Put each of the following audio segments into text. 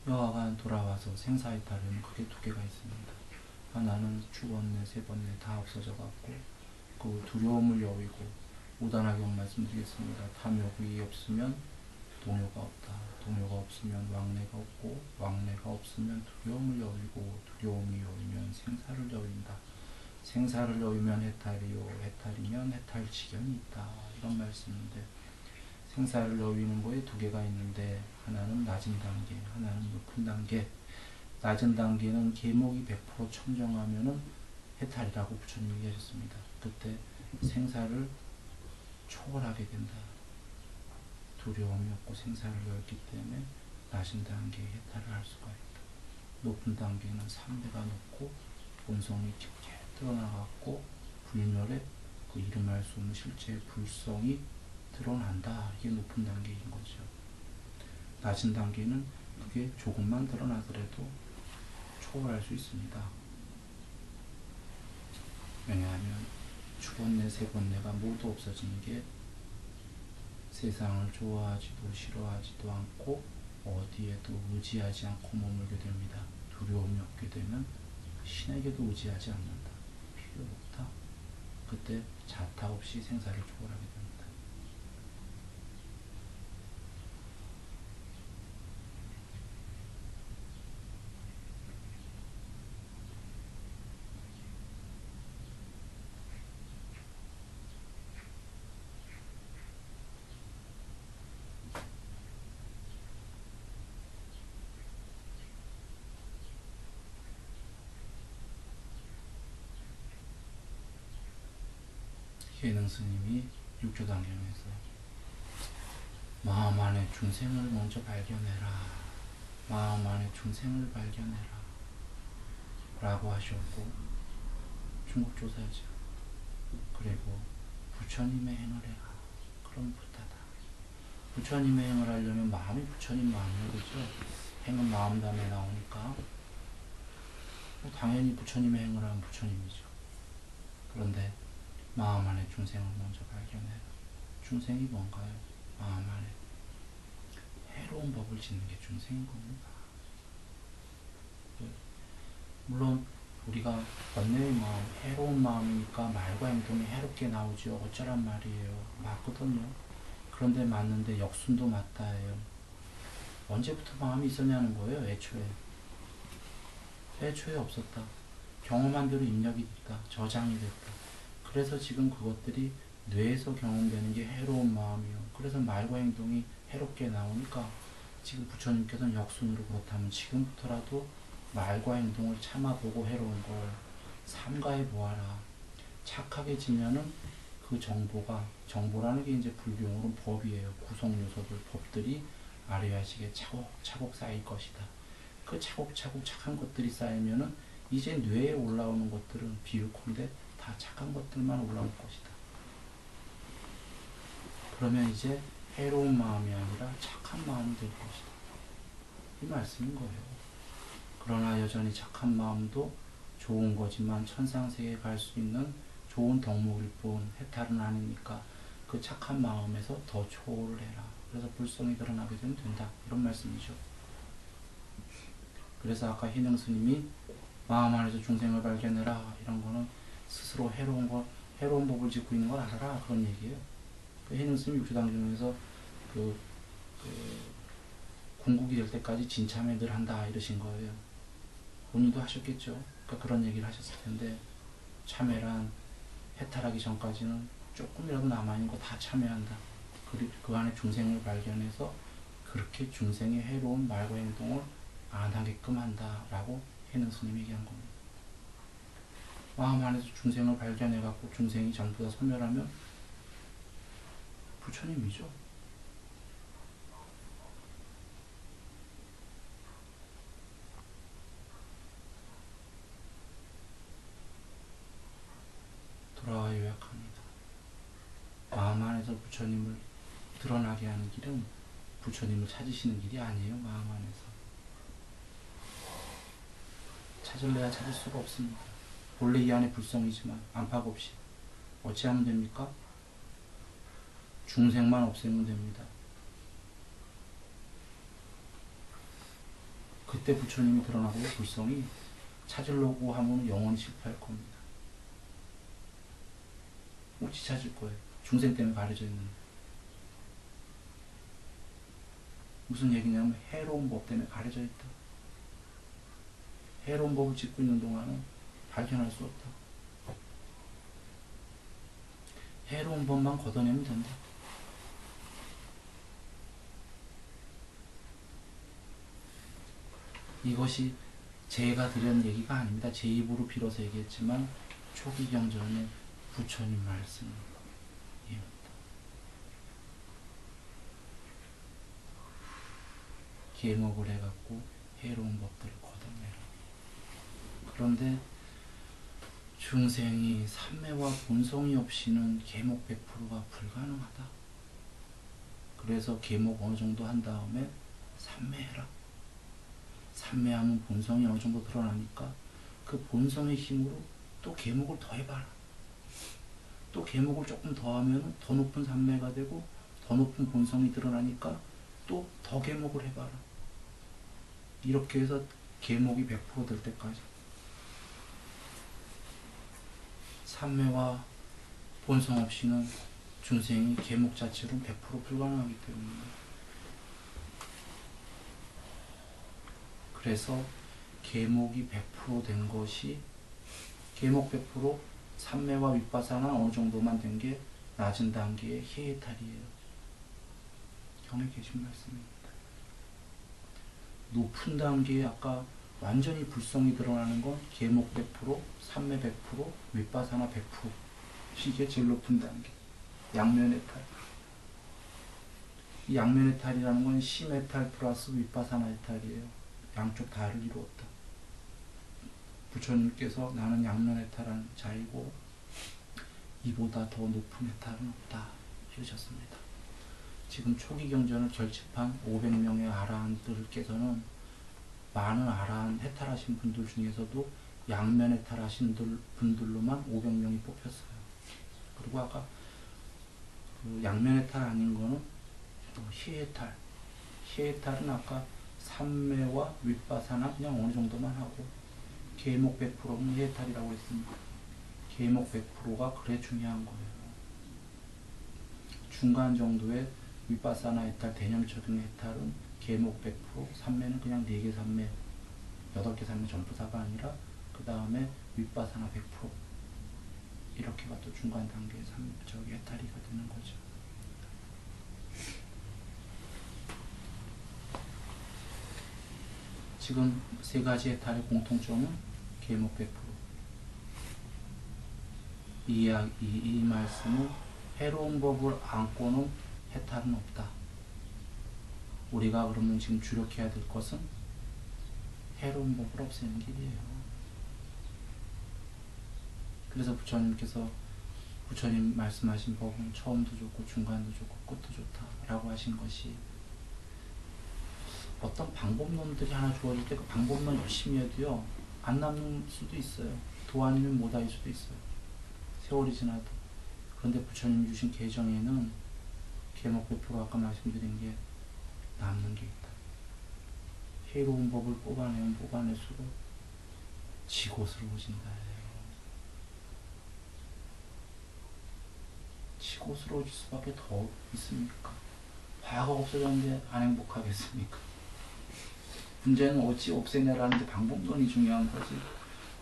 여하간 돌아와서 생사해탈은 크게 두 개가 있습니다. 하나는 죽었네, 세번네 다 없어져 갖고 그 두려움을 여위고, 오단하게 말씀드리겠습니다. 탐욕이 없으면 동요가 없다. 동요가 없으면 왕래가 없고, 왕래가 없으면 두려움을 여위고, 두려움이 여위면 생사를 여윈다. 생사를 여위면 해탈이요, 해탈이면 해탈지경이 있다. 이런 말씀인데, 생사를 여위는 거에 두 개가 있는데, 하나는 낮은 단계, 하나는 높은 단계. 낮은 단계는 계목이 100% 청정하면은 해탈이라고 부처님이 얘기하셨습니다. 그때 생사를 초월하게 된다. 두려움이 없고 생사를 열기 때문에 낮은 단계에 해탈을 할 수가 있다. 높은 단계는 3배가 높고 본성이 깊게 드러나갖고 불멸의 그 이름할 수 없는 실제의 불성이 드러난다. 이게 높은 단계인 거죠. 낮은 단계는 그게 조금만 드러나더라도 초월할 수 있습니다. 왜냐하면 죽었네, 세번네가 모두 없어지는 게 세상을 좋아하지도 싫어하지도 않고 어디에도 의지하지 않고 머물게 됩니다. 두려움이 없게 되면 신에게도 의지하지 않는다. 필요 없다. 그때 자타 없이 생사를 초월하게 됩니다. 예능 스님이 육조단경에서 마음 안에 중생을 먼저 발견해라. 마음 안에 중생을 발견해라. 라고 하셨고, 중국 조사죠. 그리고 부처님의 행을 해라. 그럼 부타다. 부처님의 행을 하려면 마음이 부처님 마음이에요. 그죠? 행은 마음 다음에 나오니까 당연히 부처님의 행을 하면 부처님이죠. 그런데 마음 안에 중생을 먼저 발견해라. 중생이 뭔가요? 마음 안에 해로운 법을 짓는 게 중생인 겁니다. 물론 우리가 번뇌의 마음, 해로운 마음이니까 말과 행동이 해롭게 나오죠. 어쩌란 말이에요. 맞거든요. 그런데 맞는데 역순도 맞다예요. 언제부터 마음이 있었냐는 거예요. 애초에 없었다. 경험한 대로 입력이 됐다. 저장이 됐다. 그래서 지금 그것들이 뇌에서 경험되는 게 해로운 마음이요. 그래서 말과 행동이 해롭게 나오니까 지금 부처님께서는 역순으로 그렇다면 지금부터라도 말과 행동을 참아보고 해로운 걸 삼가해 보아라. 착하게 지면은 그 정보라는 게 이제 불교용어로는 법이에요. 구성 요소들, 법들이 아래와식에 차곡차곡 쌓일 것이다. 그 차곡차곡 착한 것들이 쌓이면은 이제 뇌에 올라오는 것들은 비유컨대 다 착한 것들만 올라올 것이다. 그러면 이제 해로운 마음이 아니라 착한 마음이 될 것이다. 이 말씀인 거예요. 그러나 여전히 착한 마음도 좋은 거지만 천상세계에 갈 수 있는 좋은 덕목일 뿐 해탈은 아니니까 그 착한 마음에서 더 초월을 해라. 그래서 불성이 드러나게 되면 된다. 이런 말씀이죠. 그래서 아까 희능 스님이 마음 안에서 중생을 발견해라. 이런 거는 스스로 해로운 법을 짓고 있는 걸 알아라. 그런 얘기예요. 그 희능 스님이 육조단경에서 궁극이 될 때까지 진참에 늘 한다. 이러신 거예요. 본인도 하셨겠죠. 그러니까 그런 얘기를 하셨을 텐데, 참회란 해탈하기 전까지는 조금이라도 남아있는 거 다 참회한다. 그리고 그 안에 중생을 발견해서 그렇게 중생의 해로운 말과 행동을 안 하게끔 한다. 라고 희능 스님이 얘기한 겁니다. 마음 안에서 중생을 발견해갖고 중생이 전부 다 소멸하면 부처님이죠. 돌아와 요약합니다. 마음 안에서 부처님을 드러나게 하는 길은 부처님을 찾으시는 길이 아니에요. 마음 안에서 찾을래야 찾을 수가 없습니다. 본래 이 안에 불성이지만 안팎 없이 어찌하면 됩니까? 중생만 없애면 됩니다. 그때 부처님이 드러나고 불성이 찾으려고 하면 영원히 실패할 겁니다. 어찌 찾을 거예요? 중생 때문에 가려져 있는데. 무슨 얘기냐면 해로운 법 때문에 가려져 있다. 해로운 법을 짓고 있는 동안은 발견할 수 없다. 해로운 법만 걷어내면 된다. 이것이 제가 드린 얘기가 아닙니다. 제 입으로 빌어서 얘기했지만 초기 경전의 부처님 말씀입니다. 계목을 해갖고 해로운 법들을 걷어내라. 그런데 중생이 삼매와 본성이 없이는 계목 100%가 불가능하다. 그래서 계목 어느 정도 한 다음에 삼매해라. 삼매하면 본성이 어느 정도 드러나니까 그 본성의 힘으로 또 계목을 더 해봐라. 또 계목을 조금 더 하면 더 높은 삼매가 되고 더 높은 본성이 드러나니까 또 더 계목을 해봐라. 이렇게 해서 계목이 100% 될 때까지 삼매와 본성 없이는 중생이 계목 자체로 100% 불가능하기 때문입니다. 그래서 계목이 100% 된 것이 계목 100% 삼매와 윗바사나 어느 정도만 된 게 낮은 단계의 해탈이에요. 경에 계신 말씀입니다. 높은 단계에 아까 완전히 불성이 드러나는 건 계목 100%, 삼매 100%, 윗바사나 100%. 이게 제일 높은 단계. 양면해탈. 이 양면해탈이라는 건 심해탈 플러스 윗바사나 해탈이에요. 양쪽 다를 이루었다. 부처님께서 나는 양면해탈한 자이고 이보다 더 높은 해탈은 없다 이러셨습니다. 지금 초기 경전을 결집한 500명의 아라한들께서는 많은 아라한 해탈하신 분들 중에서도 양면 해탈하신 분들로만 500명이 뽑혔어요. 그리고 아까 그 양면 해탈 아닌 거는 희해탈. 희해탈은 아까 삼매와 윗바사나 그냥 어느 정도만 하고 계목 100%는 희해탈이라고 했습니다. 계목 100%가 그래 중요한 거예요. 중간 정도의 윗바사나 해탈, 대념적인 해탈은 계목 100%, 삼매는 그냥 4개 삼매, 8개 삼매 전부사가 아니라 그 다음에 윗바사나 100% 이렇게가 또 중간 단계의 해탈이가 되는 거죠. 지금 세 가지 해탈의 공통점은 계목 100%. 이 말씀은 해로운 법을 안고는 해탈은 없다. 우리가 그러면 지금 주력해야 될 것은 해로운 법을 없애는 길이에요. 그래서 부처님 말씀하신 법은 처음도 좋고 중간도 좋고 끝도 좋다라고 하신 것이 어떤 방법론들이 하나 주어질 때 그 방법론 열심히 해도요 안 남는 수도 있어요. 도 아니면 못할 수도 있어요. 세월이 지나도. 그런데 부처님 주신 계정에는 계목 100% 아까 말씀드린 게 남는 게 있다. 해로운 법을 뽑아내면 뽑아낼수록 지고스러워진다. 지고스러워질 수밖에 더 있습니까? 화가 없어졌는데 안 행복하겠습니까? 문제는 어찌 없애냐라는 게 방법론이 중요한 거지.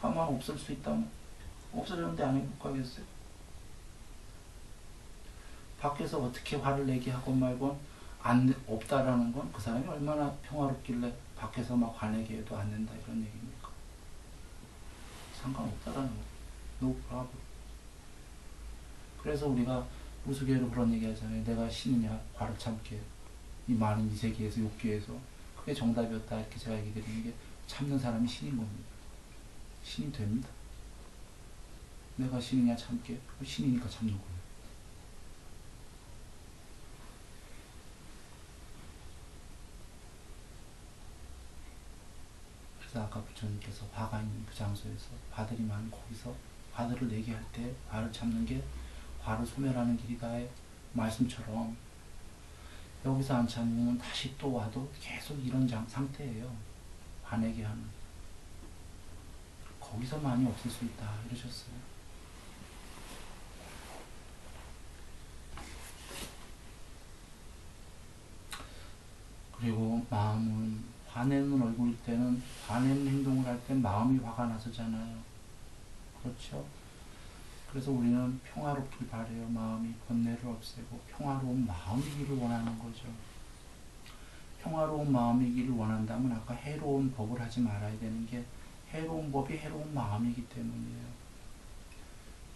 화만 없을 수 있다면 없어졌는데 안 행복하겠어요? 밖에서 어떻게 화를 내게 하건 말건 없다라는 건 그 사람이 얼마나 평화롭길래 밖에서 막 화내게 해도 안 된다 이런 얘기입니까? 상관없다라는 거. No problem. 그래서 우리가 우스개로 그런 얘기 하잖아요. 내가 신이냐 화를 참게 이 많은 이 세계에서 욕기에서 그게 정답이었다 이렇게 제가 얘기 드리는 게 참는 사람이 신인 겁니다. 신이 됩니다. 내가 신이냐 참게 신이니까 참는 거예요. 그래서 아까 부처님께서 화가 있는 그 장소에서 화들이 많은 거기서 화들을 내게 할 때 화를 잡는 게 화를 소멸하는 길이다의 말씀처럼 여기서 안 참으면 다시 또 와도 계속 이런 상태예요. 화내게 하는. 거기서 많이 없을 수 있다 이러셨어요. 그리고 마음은 화내는 얼굴일 때는 화내는 행동을 할 때 마음이 화가 나서잖아요. 그렇죠? 그래서 우리는 평화롭길 바래요. 마음이 번뇌를 없애고 평화로운 마음이기를 원하는 거죠. 평화로운 마음이기를 원한다면 아까 해로운 법을 하지 말아야 되는 게 해로운 법이 해로운 마음이기 때문이에요.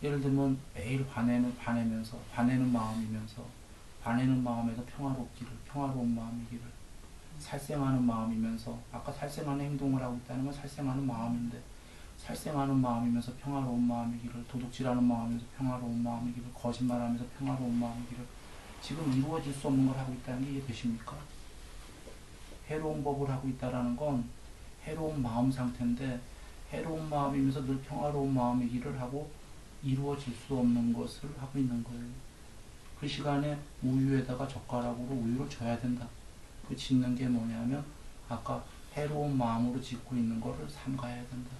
예를 들면 매일 화내면서 화내는 마음이면서 화내는 마음에서 평화로운 마음이기를 살생하는 마음이면서 아까 살생하는 행동을 하고 있다는 건 살생하는 마음인데 살생하는 마음이면서 평화로운 마음이기를 도둑질하는 마음이면서 평화로운 마음이기를 거짓말하면서 평화로운 마음이기를 지금 이루어질 수 없는 걸 하고 있다는 게 이해되십니까? 해로운 법을 하고 있다는 건 해로운 마음 상태인데 해로운 마음이면서 늘 평화로운 마음이기를 하고 이루어질 수 없는 것을 하고 있는 거예요. 그 시간에 우유에다가 젓가락으로 우유를 줘야 된다. 그 짓는 게 뭐냐면 아까 해로운 마음으로 짓고 있는 거를 삼가야 된다.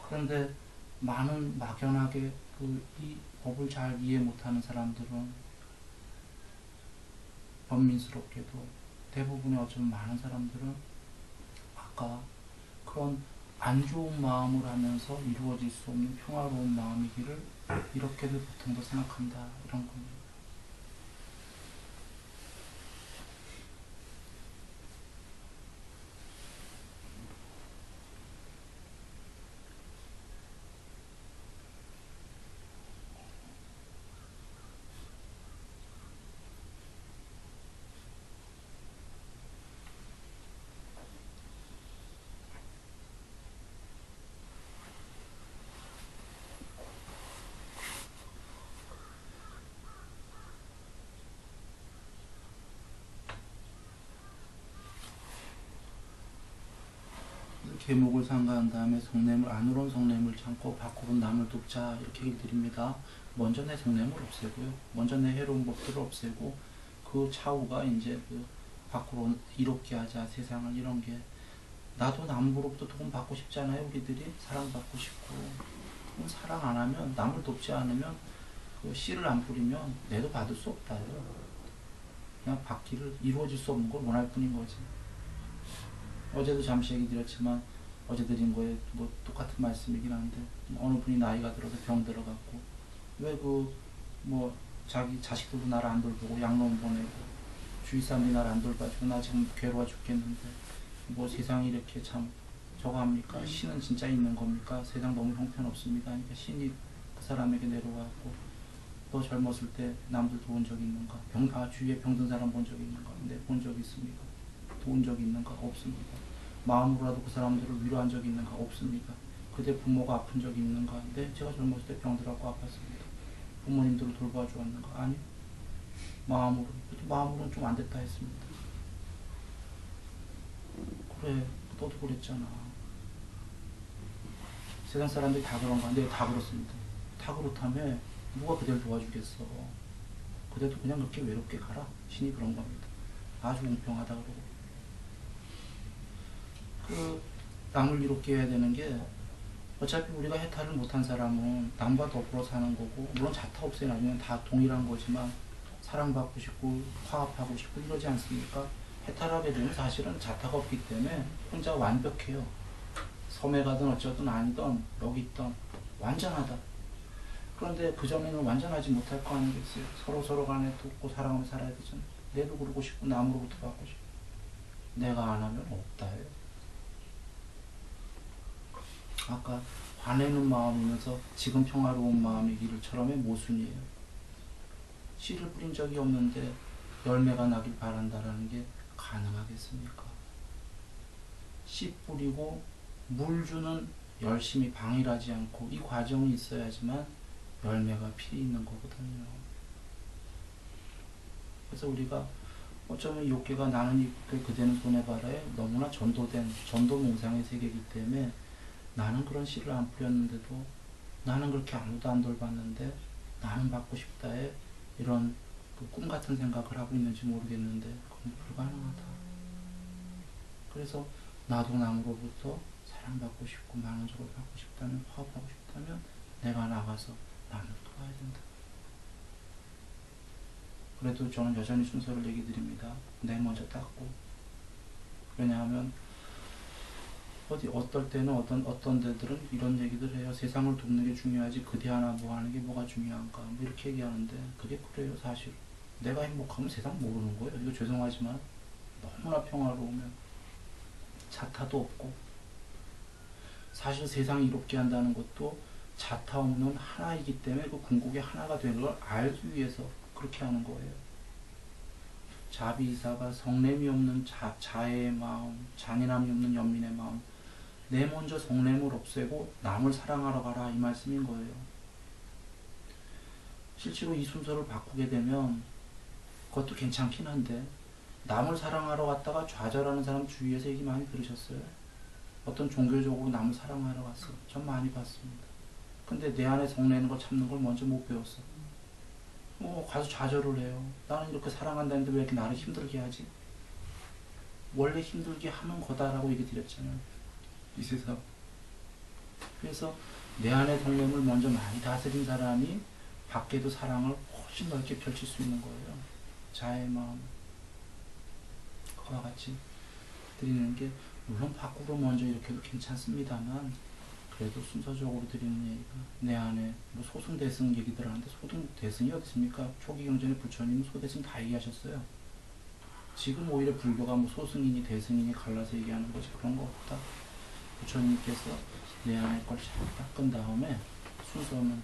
그런데 많은 막연하게 이 법을 잘 이해 못하는 사람들은 변민스럽게도 대부분의 어쩌면 많은 사람들은 아까 그런 안 좋은 마음을 하면서 이루어질 수 없는 평화로운 마음이기를 이렇게들 보통도 생각한다 이런 겁니다. 계목을 상가한 다음에 속냄을 안으로는 속냄을 참고 밖으로는 남을 돕자 이렇게 길드립니다. 먼저 내 속냄을 없애고요. 먼저 내 해로운 법들을 없애고 그 차후가 이제 그 밖으로 이롭게 하자 세상을 이런 게 나도 남으로부터 도움 받고 싶잖아요. 우리들이 사랑받고 싶고 사랑 안 하면 남을 돕지 않으면 그 씨를 안 뿌리면 내도 받을 수 없다요. 그냥 받기를 이루어질 수 없는 걸 원할 뿐인 거지. 어제도 잠시 얘기 드렸지만 어제 드린 거에 뭐 똑같은 말씀이긴 한데 어느 분이 나이가 들어서 병 들어갔고 왜 뭐 자기 자식들도 나를 안 돌보고 양로원 보내고 주위 사람들이 나를 안 돌봐주고 나 지금 괴로워 죽겠는데 뭐 세상이 이렇게 참 저거 합니까? 신은 진짜 있는 겁니까? 세상 너무 형편없습니다. 그러니까 신이 그 사람에게 내려와갖고 너 젊었을 때 남들 도운 적 있는가? 주위에 병든 사람 본 적 있는가? 네, 본 적 있습니까? 도운 적 있는가? 없습니다. 마음으로라도 그 사람들을 위로한 적이 있는가? 없습니다. 그대 부모가 아픈 적이 있는가? 네, 제가 젊었을 때 병들었고 아팠습니다. 부모님들을 돌봐주었는가? 아니요. 마음으로는 좀 안 됐다 했습니다. 그래, 너도 그랬잖아. 세상 사람들이 다 그런가? 네, 다 그렇습니다. 다 그렇다며 누가 그대를 도와주겠어? 그대도 그냥 그렇게 외롭게 가라. 신이 그런 겁니다. 아주 공평하다 그러고. 남을 이롭게 해야 되는 게 어차피 우리가 해탈을 못한 사람은 남과 더불어 사는 거고 물론 자타 없애 나중엔 다 동일한 거지만 사랑받고 싶고 화합하고 싶고 이러지 않습니까? 해탈하게 되면 사실은 자타가 없기 때문에 혼자 완벽해요. 섬에 가든 어쩌든 아니든 여기 있든 완전하다. 그런데 그 전에는 완전하지 못할 거 아니겠어요? 서로 간에 돕고 사랑하며 살아야 되잖아요. 내도 그러고 싶고 남으로부터 받고 싶고 내가 안 하면 없다예요. 아까 화내는 마음이면서 지금 평화로운 마음이기를처럼의 모순이에요. 씨를 뿌린 적이 없는데 열매가 나길 바란다라는 게 가능하겠습니까? 씨 뿌리고 물 주는 열심히 방일하지 않고 이 과정이 있어야지만 열매가 필히 있는 거거든요. 그래서 우리가 어쩌면 욥기가 나는 이 그대는 손해봐라에 너무나 전도된 전도 몽상의 세계이기 때문에 나는 그런 씨를 안 뿌렸는데도 나는 그렇게 아무도 안 돌봤는데 나는 받고 싶다에 이런 그 꿈 같은 생각을 하고 있는지 모르겠는데 그건 불가능하다. 그래서 나도 남으로부터 사랑받고 싶고 많은 적을 받고 싶다면 화합하고 싶다면 내가 나가서 남을 도와야 된다. 그래도 저는 여전히 순서를 얘기 드립니다. 내 먼저 닦고. 왜냐하면 어떨 때는 어떤 데들은 이런 얘기들 해요. 세상을 돕는 게 중요하지 그대 하나 뭐 하는 게 뭐가 중요한가 뭐 이렇게 얘기하는데 그게 그래요. 사실 내가 행복하면 세상 모르는 거예요. 이거 죄송하지만 너무나 평화로우면 자타도 없고 사실 세상 이롭게 한다는 것도 자타 없는 하나이기 때문에 그 궁극의 하나가 되는 걸 알기 위해서 그렇게 하는 거예요. 자비이사가 성냄이 없는 자애의 마음, 잔인함이 없는 연민의 마음, 내 먼저 성냄을 없애고 남을 사랑하러 가라 이 말씀인 거예요. 실제로 이 순서를 바꾸게 되면 그것도 괜찮긴 한데 남을 사랑하러 갔다가 좌절하는 사람 주위에서 얘기 많이 들으셨어요? 어떤 종교적으로 남을 사랑하러 갔어. 전 많이 봤습니다. 근데 내 안에 성내는 걸 참는 걸 먼저 못 배웠어. 가서 좌절을 해요. 나는 이렇게 사랑한다는데 왜 이렇게 나를 힘들게 하지? 원래 힘들게 하는 거다라고 얘기 드렸잖아요. 이 세상. 그래서 내 안의 성냄을 먼저 많이 다스린 사람이 밖에도 사랑을 훨씬 넓게 펼칠 수 있는 거예요. 자의 마음. 그와 같이 드리는 게 물론 밖으로 먼저 이렇게 해도 괜찮습니다만 그래도 순서적으로 드리는 얘기가 내 안에 뭐 소승 대승 얘기들 하는데 소승 대승이 어디 있습니까? 초기 경전에 부처님은 소대승 다 얘기하셨어요. 지금 오히려 불교가 뭐 소승이니 대승이니 갈라서 얘기하는 거지 그런 거 없다. 부처님께서 내 안에 걸 잘 닦은 다음에 순서는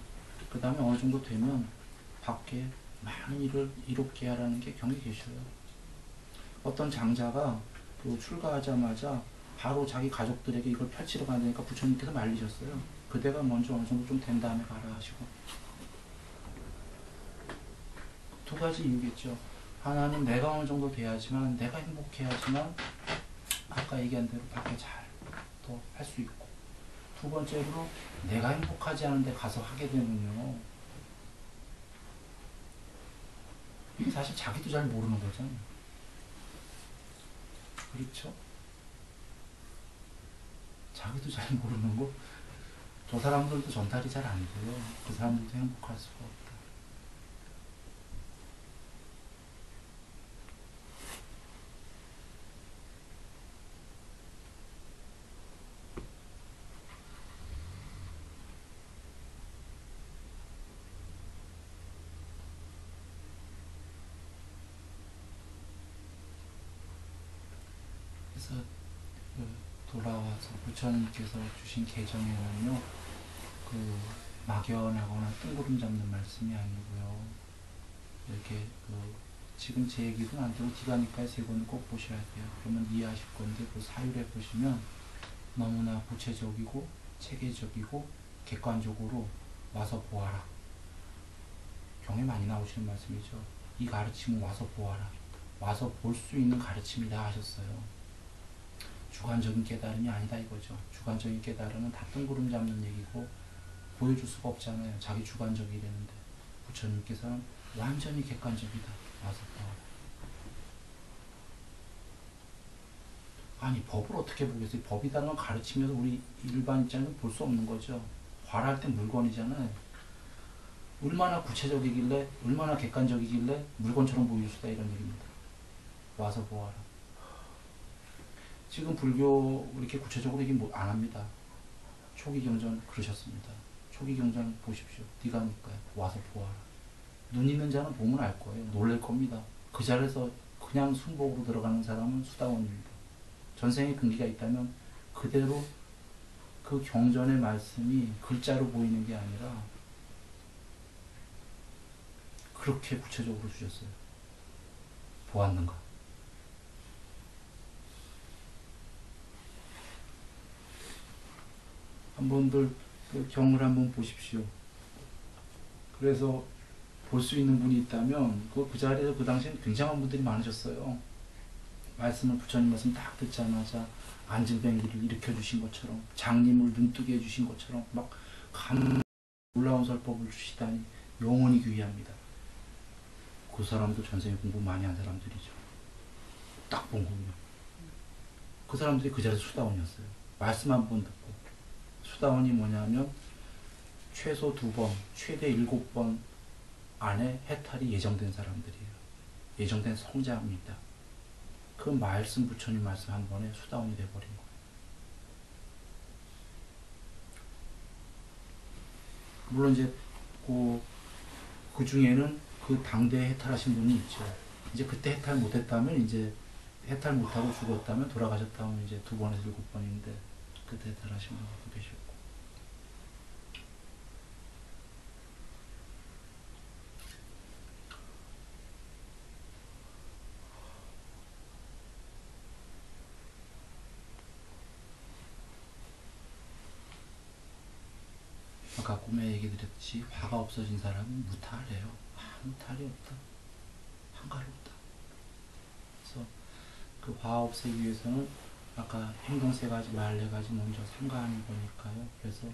그 다음에 어느 정도 되면 밖에 많은 일을 이롭게 하라는 게 경에 계셔요. 어떤 장자가 그 출가하자마자 바로 자기 가족들에게 이걸 펼치러 가니까 부처님께서 말리셨어요. 그대가 먼저 어느 정도 좀 된 다음에 가라 하시고. 두 가지 이유겠죠. 하나는 내가 어느 정도 돼야지만 내가 행복해야지만 아까 얘기한 대로 밖에 잘 또 할 수 있고 두 번째로 내가 행복하지 않은데 가서 하게 되면요 이게 사실 자기도 잘 모르는 거잖아요. 그렇죠? 자기도 잘 모르는 거. 저 사람들도 전달이 잘 안 돼요. 그 사람들도 행복할 수가 없다. 그래서 돌아와서 부처님께서 주신 계정에는요, 그 막연하거나 뜬구름 잡는 말씀이 아니고요. 이렇게 지금 제 얘기는 안 되고 디가니까의 세 권을 꼭 보셔야 돼요. 그러면 이해하실 건데 그 사율에 보시면 너무나 구체적이고 체계적이고 객관적으로 와서 보아라. 경에 많이 나오시는 말씀이죠. 이 가르침은 와서 보아라. 와서 볼 수 있는 가르침이다 하셨어요. 주관적인 깨달음이 아니다 이거죠. 주관적인 깨달음은 다 뜬구름 잡는 얘기고 보여줄 수가 없잖아요. 자기 주관적이라는데 부처님께서는 완전히 객관적이다. 와서 보아라. 아니 법을 어떻게 보겠어요? 법이라는 건 가르치면서 우리 일반 입장에서 볼 수 없는 거죠. 화할 때 물건이잖아요. 얼마나 구체적이길래 얼마나 객관적이길래 물건처럼 보일 수다 이런 얘기입니다. 와서 보아라. 지금 불교 이렇게 구체적으로 얘기 안 합니다. 초기 경전 그러셨습니다. 초기 경전 보십시오. 디가니까요. 와서 보아라. 눈 있는 자는 보면 알 거예요. 놀랄 겁니다. 그 자리에서 그냥 순복으로 들어가는 사람은 수다원입니다. 전생에 근기가 있다면 그대로 그 경전의 말씀이 글자로 보이는 게 아니라 그렇게 구체적으로 주셨어요. 보았는가? 한번들 그 경을 한번 보십시오. 그래서 볼 수 있는 분이 있다면 그 자리에서 그 당시엔 굉장한 분들이 많으셨어요. 말씀을 부처님 말씀 딱 듣자마자 앉은 뱅기를 일으켜 주신 것처럼 장님을 눈뜨게 해주신 것처럼 막 놀라운 설법을 주시다니 영원히 귀합니다. 그 사람도 전생에 공부 많이 한 사람들이죠. 딱 본 거군요. 그 사람들이 그 자리에서 수다원이었어요. 말씀 한 번 듣고. 수다원이 뭐냐면 최소 2번, 최대 7번 안에 해탈이 예정된 사람들이에요. 예정된 성자입니다. 그 말씀 부처님 말씀 한 번에 수다원이 돼버린 거예요. 물론 이제 그 중에는 그 당대에 해탈하신 분이 있죠. 이제 그때 해탈 못했다면 이제 해탈 못하고 죽었다면 돌아가셨다면 이제 2번에서 7번인데 그때 해탈하신 분도 계셨고. 아까 꿈에 얘기 드렸듯이 화가 없어진 사람은 무탈해요. 아무 탈이 없다. 한가롭다. 그래서 그 화 없애기 위해서는 아까 행동 3가지, 말 4가지 먼저 삼가하는 거니까요. 그래서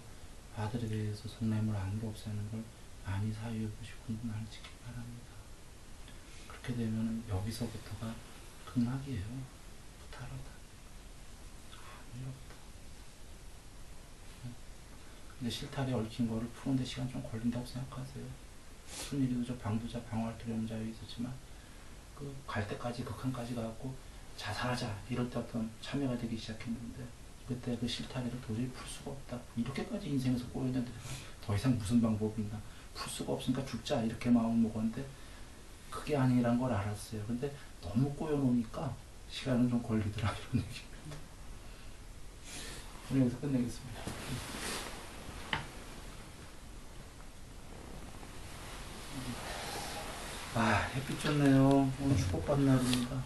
화들에 대해서 속내물 안으로 없애는 걸 많이 사유해보시고 공부하시기 바랍니다. 그렇게 되면 여기서부터가 극락이에요. 무탈하다. 아무 일 없다. 근데 실타래 얽힌 거를 푸는데 시간 좀 걸린다고 생각하세요. 순일이도 방두자, 방어할 두려움 자유 있었지만 그 갈 때까지 극한까지 가고 자살하자 이럴 때 어떤 참여가 되기 시작했는데 그때 그 실타래를 도저히 풀 수가 없다. 이렇게까지 인생에서 꼬였는데 더 이상 무슨 방법이 있나. 풀 수가 없으니까 죽자 이렇게 마음을 먹었는데 그게 아니란 걸 알았어요. 근데 너무 꼬여놓으니까 시간은 좀 걸리더라 이런 얘기입니다. 오늘 여기서 끝내겠습니다. 아, 햇빛 좋네요. 오늘 축복받는 날입니다.